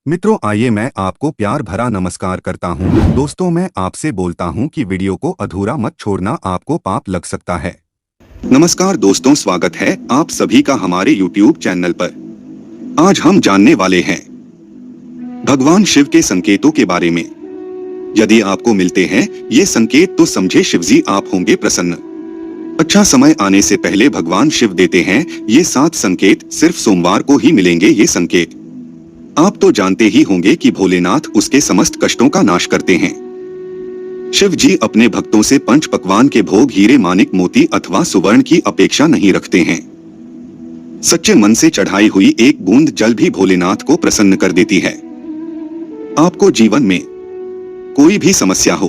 मित्रों, आइए मैं आपको प्यार भरा नमस्कार करता हूं। दोस्तों, मैं आपसे बोलता हूं कि वीडियो को अधूरा मत छोड़ना, आपको पाप लग सकता है। नमस्कार दोस्तों, स्वागत है आप सभी का हमारे YouTube चैनल पर। आज हम जानने वाले हैं भगवान शिव के संकेतों के बारे में। यदि आपको मिलते हैं ये संकेत तो समझे शिवजी आप होंगे प्रसन्न। अच्छा समय आने से पहले भगवान शिव देते हैं ये 7 संकेत। सिर्फ सोमवार को ही मिलेंगे ये संकेत। आप तो जानते ही होंगे कि भोलेनाथ उसके समस्त कष्टों का नाश करते हैं। शिव जी अपने भक्तों से पंच पकवान के भोग हीरे मानिक मोती अथवा सुवर्ण की अपेक्षा नहीं रखते हैं। सच्चे मन से चढ़ाई हुई एक बूंद जल भी भोलेनाथ को प्रसन्न कर देती है। आपको जीवन में कोई भी समस्या हो,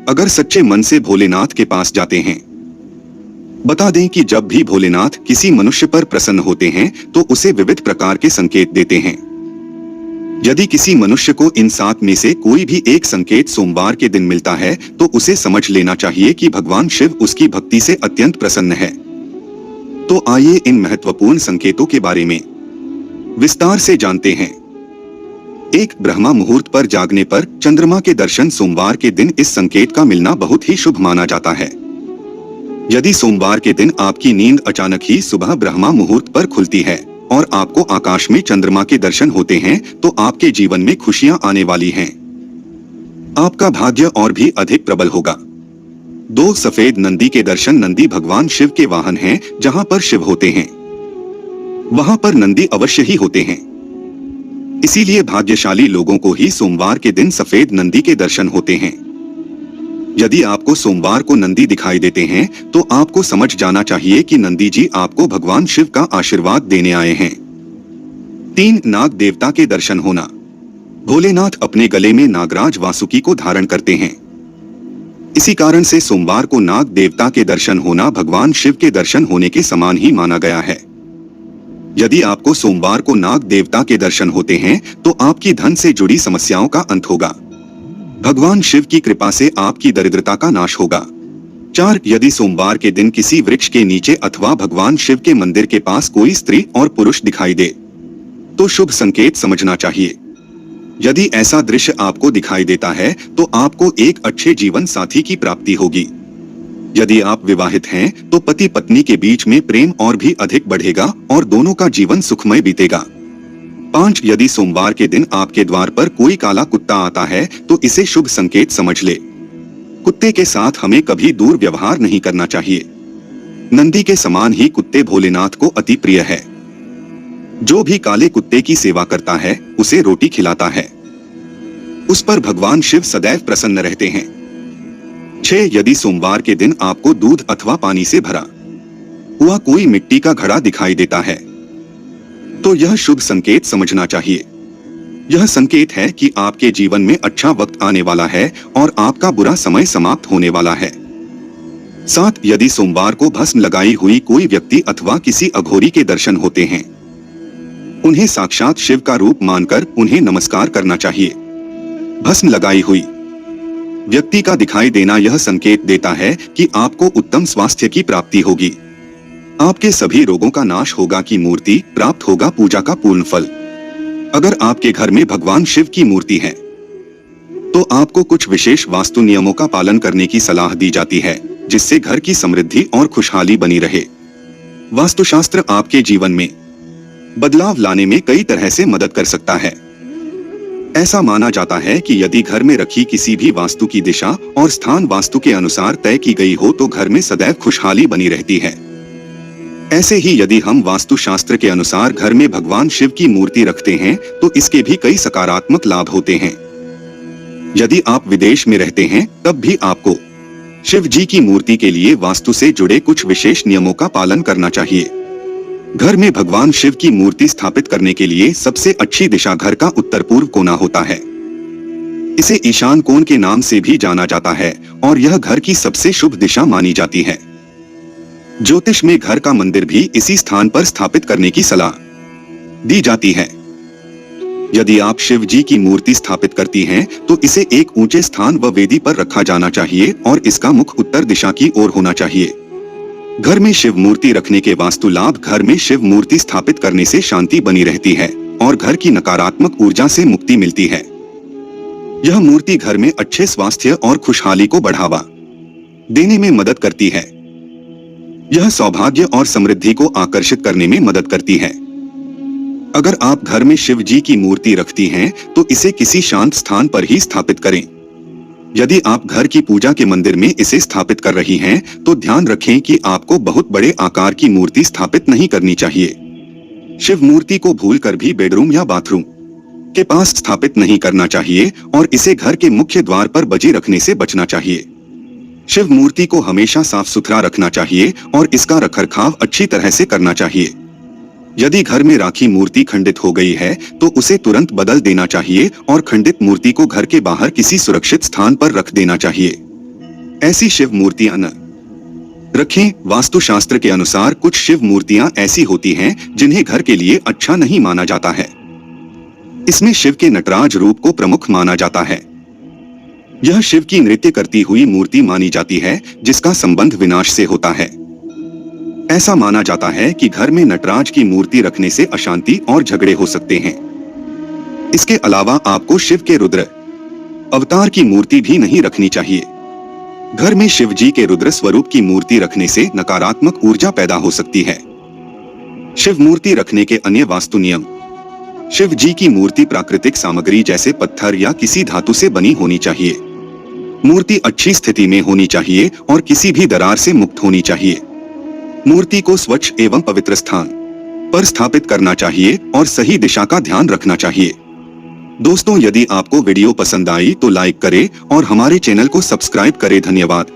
अगर सच्चे मन से भोलेनाथ के पास जाते हैं, बता दें कि जब भी भोलेनाथ किसी मनुष्य पर प्रसन्न होते हैं तो उसे विविध प्रकार के संकेत देते हैं। यदि किसी मनुष्य को इन 7 में से कोई भी एक संकेत सोमवार के दिन मिलता है तो उसे समझ लेना चाहिए कि भगवान शिव उसकी भक्ति से अत्यंत प्रसन्न है। तो आइए इन महत्वपूर्ण संकेतों के बारे में विस्तार से जानते हैं। 1. ब्रह्मा मुहूर्त पर जागने पर चंद्रमा के दर्शन। सोमवार के दिन इस संकेत का मिलना बहुत ही शुभ माना जाता है। यदि सोमवार के दिन आपकी नींद अचानक ही सुबह ब्रह्मा मुहूर्त पर खुलती है और आपको आकाश में चंद्रमा के दर्शन होते हैं तो आपके जीवन में खुशियां आने वाली हैं। आपका भाग्य और भी अधिक प्रबल होगा। 2. सफेद नंदी के दर्शन। नंदी भगवान शिव के वाहन हैं। जहां पर शिव होते हैं वहां पर नंदी अवश्य ही होते हैं। इसीलिए भाग्यशाली लोगों को ही सोमवार के दिन सफेद नंदी के दर्शन होते हैं। यदि आपको सोमवार को नंदी दिखाई देते हैं तो आपको समझ जाना चाहिए कि नंदी जी आपको भगवान शिव का आशीर्वाद देने आए हैं। 3. नाग देवता के दर्शन होना। भोलेनाथ अपने गले में नागराज वासुकी को धारण करते हैं। इसी कारण से सोमवार को नाग देवता के दर्शन होना भगवान शिव के दर्शन होने के समान ही माना गया है। यदि आपको सोमवार को नाग देवता के दर्शन होते हैं तो आपकी धन से जुड़ी समस्याओं का अंत होगा। भगवान शिव की कृपा से आपकी दरिद्रता का नाश होगा। 4. यदि सोमवार के दिन किसी वृक्ष के नीचे अथवा भगवान शिव के मंदिर के पास कोई स्त्री और पुरुष दिखाई दे तो शुभ संकेत समझना चाहिए। यदि ऐसा दृश्य आपको दिखाई देता है तो आपको एक अच्छे जीवन साथी की प्राप्ति होगी। यदि आप विवाहित हैं तो पति पत्नी के बीच में प्रेम और भी अधिक बढ़ेगा और दोनों का जीवन सुखमय बीतेगा। 5. यदि सोमवार के दिन आपके द्वार पर कोई काला कुत्ता आता है तो इसे शुभ संकेत समझ ले। कुत्ते के साथ हमें कभी दूर व्यवहार नहीं करना चाहिए। नंदी के समान ही कुत्ते भोलेनाथ को अति प्रिय है। जो भी काले कुत्ते की सेवा करता है उसे रोटी खिलाता है। उस पर भगवान शिव सदैव प्रसन्न रहते हैं। 6. यदि सोमवार के दिन आपको दूध अथवा पानी से भरा हुआ कोई मिट्टी का घड़ा दिखाई देता है तो यह शुभ संकेत समझना चाहिए। यह संकेत है कि आपके जीवन में अच्छा वक्त आने वाला है और आपका बुरा समय समाप्त होने वाला है। 7. यदि सोमवार को भस्म लगाई हुई कोई व्यक्ति अथवा किसी अघोरी के दर्शन होते हैं, उन्हें साक्षात शिव का रूप मानकर उन्हें नमस्कार करना चाहिए। भस्म लगाई हुई व्यक्ति का दिखाई देना यह संकेत देता है कि आपको उत्तम स्वास्थ्य की प्राप्ति होगी। आपके सभी रोगों का नाश होगा की मूर्ति प्राप्त होगा पूजा का पूर्ण फल। अगर आपके घर में भगवान शिव की मूर्ति है तो आपको कुछ विशेष वास्तु नियमों का पालन करने की सलाह दी जाती है जिससे घर की समृद्धि और खुशहाली बनी रहे। वास्तुशास्त्र आपके जीवन में बदलाव लाने में कई तरह से मदद कर सकता है। ऐसा माना जाता है कि यदि घर में रखी किसी भी वास्तु की दिशा और स्थान वास्तु के अनुसार तय की गई हो तो घर में सदैव खुशहाली बनी रहती है। ऐसे ही यदि हम वास्तुशास्त्र के अनुसार घर में भगवान शिव की मूर्ति रखते हैं तो इसके भी कई सकारात्मक लाभ होते हैं। यदि आप विदेश में रहते हैं तब भी आपको शिव जी की मूर्ति के लिए वास्तु से जुड़े कुछ विशेष नियमों का पालन करना चाहिए। घर में भगवान शिव की मूर्ति स्थापित करने के लिए सबसे अच्छी दिशा घर का उत्तर पूर्व कोना होता है। इसे ईशान कोण के नाम से भी जाना जाता है और यह घर की सबसे शुभ दिशा मानी जाती है। ज्योतिष में घर का मंदिर भी इसी स्थान पर स्थापित करने की सलाह दी जाती है। यदि आप शिव जी की मूर्ति स्थापित करती हैं, तो इसे एक ऊंचे स्थान व वेदी पर रखा जाना चाहिए और इसका मुख उत्तर दिशा की ओर होना चाहिए। घर में शिव मूर्ति रखने के वास्तु लाभ। घर में शिव मूर्ति स्थापित करने से शांति बनी रहती है, और घर की नकारात्मक ऊर्जा से मुक्ति मिलती है। यह मूर्ति घर में अच्छे स्वास्थ्य और खुशहाली को बढ़ावा देने में मदद करती है। यह सौभाग्य और समृद्धि को आकर्षित करने में मदद करती है। अगर आप घर में शिव जी की मूर्ति रखती हैं, तो इसे किसी शांत स्थान पर ही स्थापित करें। यदि आप घर की पूजा के मंदिर में इसे स्थापित कर रही हैं, तो ध्यान रखें कि आपको बहुत बड़े आकार की मूर्ति स्थापित नहीं करनी चाहिए। शिव मूर्ति को भूलकर भी बेडरूम या बाथरूम के पास स्थापित नहीं करना चाहिए और इसे घर के मुख्य द्वार पर बजे रखने से बचना चाहिए। शिव मूर्ति को हमेशा साफ सुथरा रखना चाहिए और इसका रखरखाव अच्छी तरह से करना चाहिए। यदि घर में राखी मूर्ति खंडित हो गई है, तो उसे तुरंत बदल देना चाहिए और खंडित मूर्ति को घर के बाहर किसी सुरक्षित स्थान पर रख देना चाहिए। ऐसी शिव मूर्तियां न रखें। वास्तुशास्त्र के अनुसार कुछ शिव मूर्तियां ऐसी होती हैं जिन्हें घर के लिए अच्छा नहीं माना जाता है। इसमें शिव के नटराज रूप को प्रमुख माना जाता है। यह शिव की नृत्य करती हुई मूर्ति मानी जाती है, जिसका संबंध विनाश से होता है। ऐसा माना जाता है कि घर में नटराज की मूर्ति रखने से अशांति और झगड़े हो सकते हैं। इसके अलावा आपको शिव के रुद्र अवतार की मूर्ति भी नहीं रखनी चाहिए। घर में शिव जी के रुद्र स्वरूप की मूर्ति रखने से नकारात्मक ऊर्जा पैदा हो सकती है। शिव मूर्ति रखने के अन्य वास्तु नियम। शिव जी की मूर्ति प्राकृतिक सामग्री जैसे पत्थर या किसी धातु से बनी होनी चाहिए। मूर्ति अच्छी स्थिति में होनी चाहिए और किसी भी दरार से मुक्त होनी चाहिए। मूर्ति को स्वच्छ एवं पवित्र स्थान पर स्थापित करना चाहिए और सही दिशा का ध्यान रखना चाहिए। दोस्तों, यदि आपको वीडियो पसंद आई तो लाइक करें और हमारे चैनल को सब्सक्राइब करें। धन्यवाद।